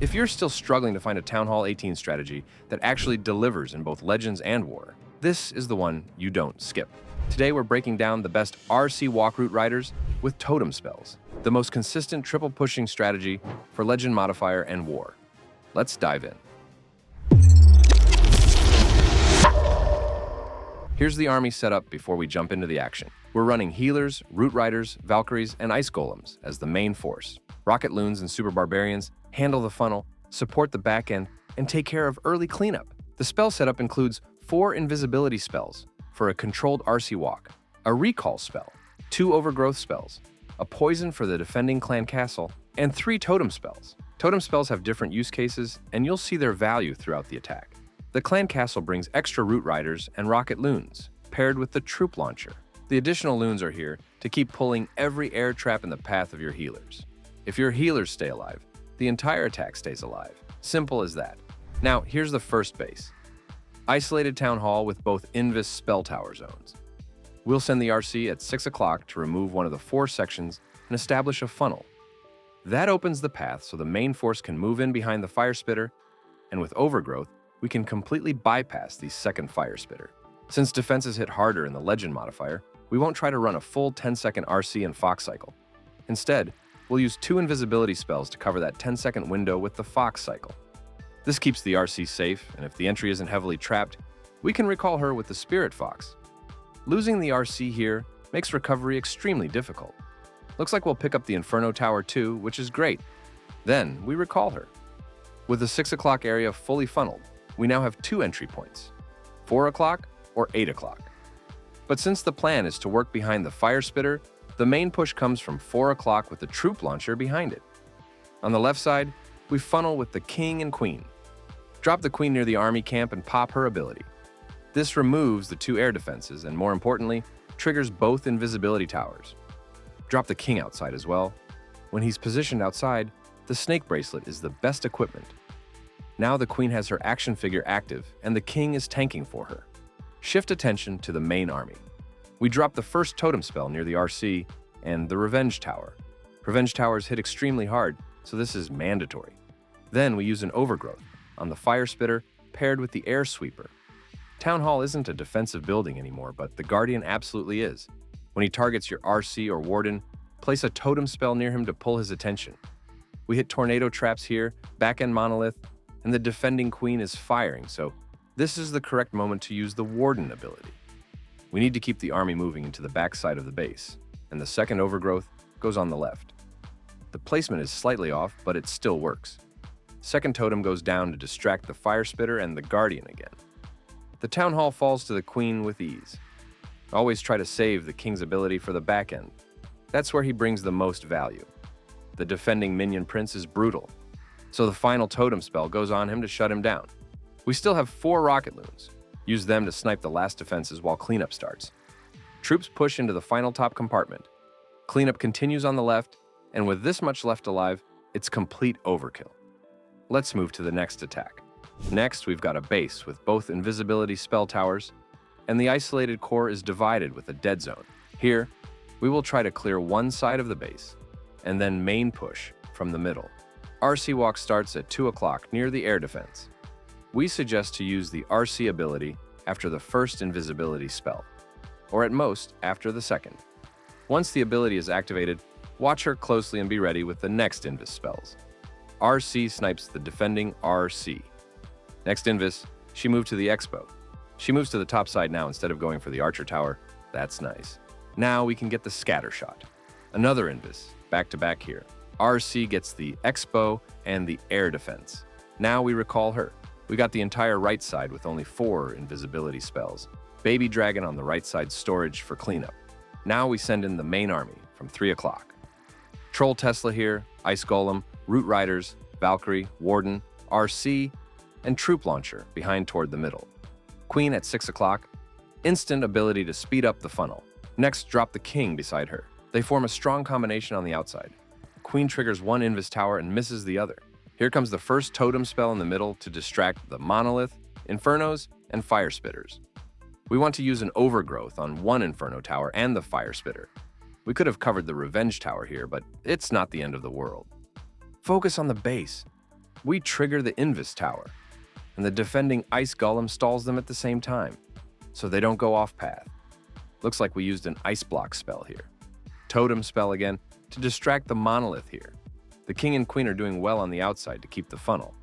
If you're still struggling to find a Town Hall 18 strategy that actually delivers in both Legends and War, this is the one you don't skip. Today we're breaking down the best RC walkroute riders with Totem spells, the most consistent triple pushing strategy for Legend modifier and War. Let's dive in. Here's the army setup before we jump into the action. We're running healers, route riders, Valkyries, and ice golems as the main force. Rocket loons and super barbarians handle the funnel, support the back end, and take care of early cleanup. The spell setup includes 4 invisibility spells for a controlled RC walk, a recall spell, 2 overgrowth spells, a poison for the defending clan castle, and 3 totem spells. Totem spells have different use cases, and you'll see their value throughout the attack. The clan castle brings extra route riders and rocket loons, paired with the troop launcher. The additional loons are here to keep pulling every air trap in the path of your healers. If your healers stay alive, the entire attack stays alive. Simple as that. Now, here's the first base. Isolated Town Hall with both Invis spell tower zones. We'll send the RC at 6 o'clock to remove one of the 4 sections and establish a funnel. That opens the path so the main force can move in behind the fire spitter, and with overgrowth, we can completely bypass the second fire spitter. Since defenses hit harder in the Legend modifier, we won't try to run a full 10-second RC and Fox cycle. Instead, we'll use 2 invisibility spells to cover that 10-second window with the Fox cycle. This keeps the RC safe, and if the entry isn't heavily trapped, we can recall her with the Spirit Fox. Losing the RC here makes recovery extremely difficult. Looks like we'll pick up the Inferno Tower too, which is great. Then we recall her. With the 6 o'clock area fully funneled, we now have 2 entry points, 4 o'clock or 8 o'clock. But since the plan is to work behind the fire spitter, the main push comes from 4 o'clock with the troop launcher behind it. On the left side, we funnel with the king and queen. Drop the queen near the army camp and pop her ability. This removes the 2 air defenses and, more importantly, triggers both invisibility towers. Drop the king outside as well. When he's positioned outside, the snake bracelet is the best equipment. Now the queen has her action figure active and the king is tanking for her. Shift attention to the main army. We drop the first totem spell near the RC and the Revenge Tower. Revenge Towers hit extremely hard, so this is mandatory. Then we use an overgrowth on the fire spitter paired with the air sweeper. Town Hall isn't a defensive building anymore, but the Guardian absolutely is. When he targets your RC or Warden, place a totem spell near him to pull his attention. We hit tornado traps here, back-end monolith, and the defending queen is firing, so this is the correct moment to use the Warden ability. We need to keep the army moving into the back side of the base, and the second overgrowth goes on the left. The placement is slightly off, but it still works. Second totem goes down to distract the fire spitter and the Guardian again. The Town Hall falls to the queen with ease. Always try to save the king's ability for the back end. That's where he brings the most value. The defending minion prince is brutal, so the final totem spell goes on him to shut him down. We still have 4 rocket loons. Use them to snipe the last defenses while cleanup starts. Troops push into the final top compartment. Cleanup continues on the left, and with this much left alive, it's complete overkill. Let's move to the next attack. Next, we've got a base with both invisibility spell towers, and the isolated core is divided with a dead zone. Here, we will try to clear one side of the base, and then main push from the middle. RC walk starts at 2 o'clock near the air defense. We suggest to use the RC ability after the first invisibility spell, or at most after the second. Once the ability is activated, watch her closely and be ready with the next invis spells. RC snipes the defending RC. Next invis, she moved to the expo. She moves to the top side now instead of going for the archer tower. That's nice. Now we can get the scatter shot. Another invis, back to back here. RC gets the expo and the air defense. Now we recall her. We got the entire right side with only 4 invisibility spells. Baby Dragon on the right side storage for cleanup. Now we send in the main army from 3 o'clock. Troll Tesla here, Ice Golem, Route Riders, Valkyrie, Warden, RC, and Troop Launcher behind toward the middle. Queen at 6 o'clock, instant ability to speed up the funnel. Next, drop the King beside her. They form a strong combination on the outside. Queen triggers one Invis Tower and misses the other. Here comes the first totem spell in the middle to distract the Monolith, Infernos, and Fire Spitters. We want to use an Overgrowth on one Inferno Tower and the Fire Spitter. We could have covered the Revenge Tower here, but it's not the end of the world. Focus on the base. We trigger the Invis Tower, and the defending Ice Golem stalls them at the same time, so they don't go off path. Looks like we used an Ice Block spell here. Totem spell again to distract the Monolith here. The King and Queen are doing well on the outside to keep the funnel.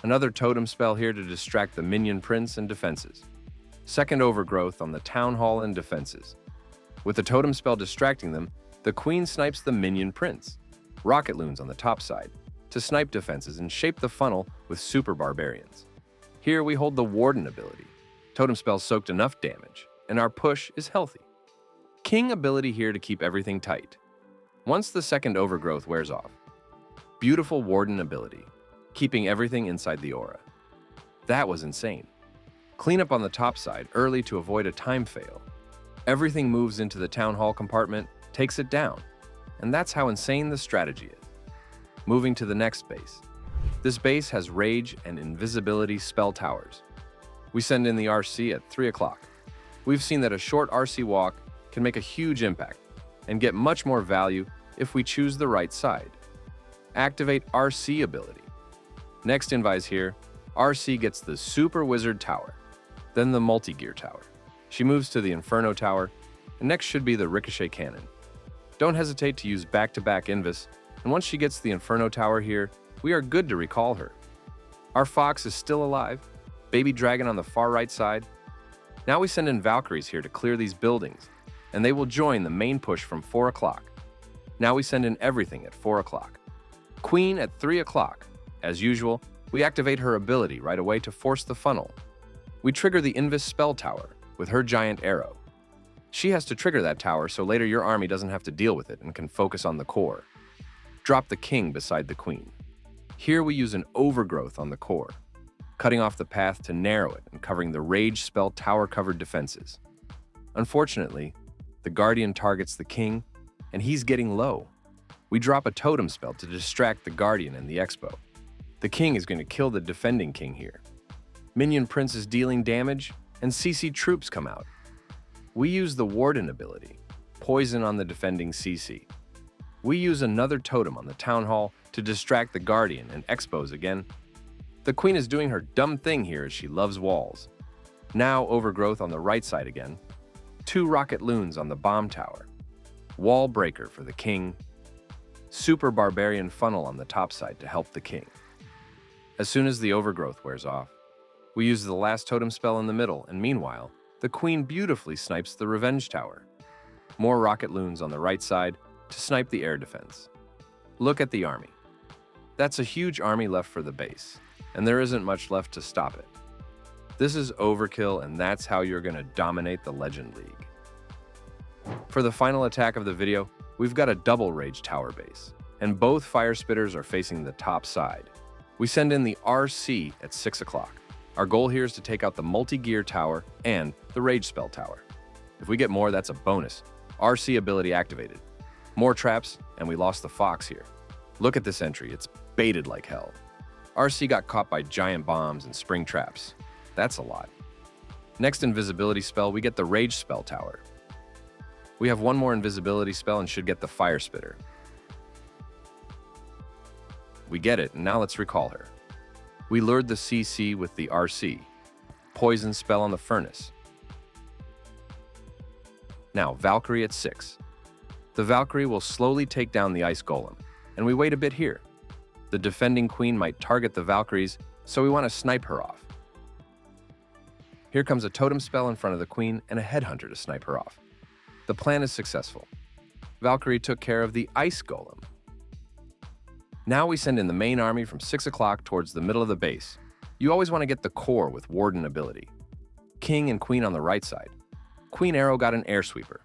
Another Totem spell here to distract the Minion Prince and defenses. Second Overgrowth on the Town Hall and defenses. With the Totem spell distracting them, the Queen snipes the Minion Prince. Rocket Loons on the top side to snipe defenses and shape the funnel with Super Barbarians. Here we hold the Warden ability. Totem spell soaked enough damage, and our push is healthy. King ability here to keep everything tight. Once the second Overgrowth wears off, beautiful Warden ability, keeping everything inside the aura. That was insane. Cleanup on the top side early to avoid a time fail. Everything moves into the Town Hall compartment, takes it down, and that's how insane the strategy is. Moving to the next base. This base has Rage and Invisibility spell towers. We send in the RC at 3 o'clock. We've seen that a short RC walk can make a huge impact and get much more value if we choose the right side. Activate RC ability. Next invise here, RC gets the Super Wizard Tower, then the Multi-Gear Tower. She moves to the Inferno Tower, and next should be the Ricochet Cannon. Don't hesitate to use back-to-back Invis, and once she gets the Inferno Tower here, we are good to recall her. Our Fox is still alive, Baby Dragon on the far right side. Now we send in Valkyries here to clear these buildings, and they will join the main push from 4 o'clock. Now we send in everything at 4 o'clock. Queen at 3 o'clock. As usual, we activate her ability right away to force the funnel. We trigger the Invis Spell Tower with her giant arrow. She has to trigger that tower so later your army doesn't have to deal with it and can focus on the core. Drop the King beside the Queen. Here we use an Overgrowth on the core, cutting off the path to narrow it and covering the Rage spell tower-covered defenses. Unfortunately, the Guardian targets the King, and he's getting low. We drop a Totem spell to distract the Guardian and the Expo. The King is going to kill the defending King here. Minion Prince is dealing damage, and CC troops come out. We use the Warden ability, poison on the defending CC. We use another Totem on the Town Hall to distract the Guardian and Expos again. The Queen is doing her dumb thing here as she loves walls. Now Overgrowth on the right side again. 2 Rocket Loons on the Bomb Tower. Wall Breaker for the King. Super Barbarian Funnel on the top side to help the King. As soon as the Overgrowth wears off, we use the last Totem spell in the middle, and meanwhile, the Queen beautifully snipes the Revenge Tower. More Rocket Loons on the right side to snipe the air defense. Look at the army. That's a huge army left for the base, and there isn't much left to stop it. This is overkill, and that's how you're going to dominate the Legend League. For the final attack of the video, we've got a double Rage Tower base, and both Fire Spitters are facing the top side. We send in the RC at 6 o'clock. Our goal here is to take out the Multi-Gear Tower and the Rage Spell Tower. If we get more, that's a bonus. RC ability activated. More traps, and we lost the Fox here. Look at this entry, it's baited like hell. RC got caught by giant bombs and spring traps. That's a lot. Next invisibility spell, we get the Rage Spell Tower. We have one more invisibility spell and should get the Fire Spitter. We get it, and now let's recall her. We lured the CC with the RC. Poison spell on the Furnace. Now, Valkyrie at 6. The Valkyrie will slowly take down the Ice Golem, and we wait a bit here. The defending Queen might target the Valkyries, so we want to snipe her off. Here comes a Totem spell in front of the Queen and a Headhunter to snipe her off. The plan is successful. Valkyrie took care of the Ice Golem. Now we send in the main army from 6 o'clock towards the middle of the base. You always want to get the core with Warden ability. King and Queen on the right side. Queen Arrow got an air sweeper.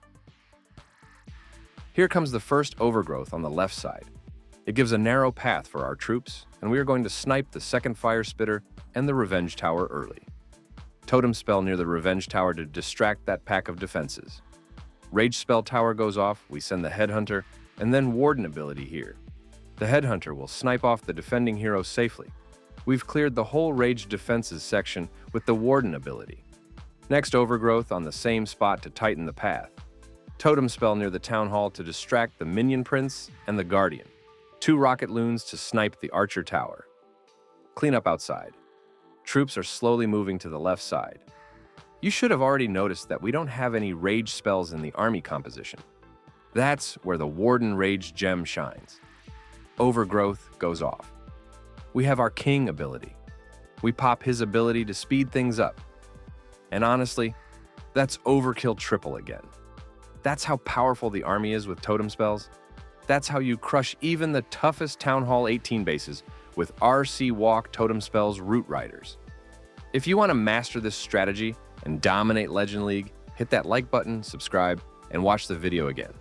Here comes the first Overgrowth on the left side. It gives a narrow path for our troops, and we are going to snipe the second Fire Spitter and the Revenge Tower early. Totem spell near the Revenge Tower to distract that pack of defenses. Rage Spell Tower goes off, we send the Headhunter, and then Warden ability here. The Headhunter will snipe off the defending hero safely. We've cleared the whole Rage Defenses section with the Warden ability. Next Overgrowth on the same spot to tighten the path. Totem spell near the Town Hall to distract the Minion Prince and the Guardian. 2 Rocket Loons to snipe the Archer Tower. Clean up outside. Troops are slowly moving to the left side. You should have already noticed that we don't have any rage spells in the army composition. That's where the Warden Rage gem shines. Overgrowth goes off. We have our King ability. We pop his ability to speed things up. And honestly, that's overkill triple again. That's how powerful the army is with totem spells. That's how you crush even the toughest Town Hall 18 bases with RC Walk Totem Spells Root Riders. If you want to master this strategy and dominate Legend League, hit that like button, subscribe, and watch the video again.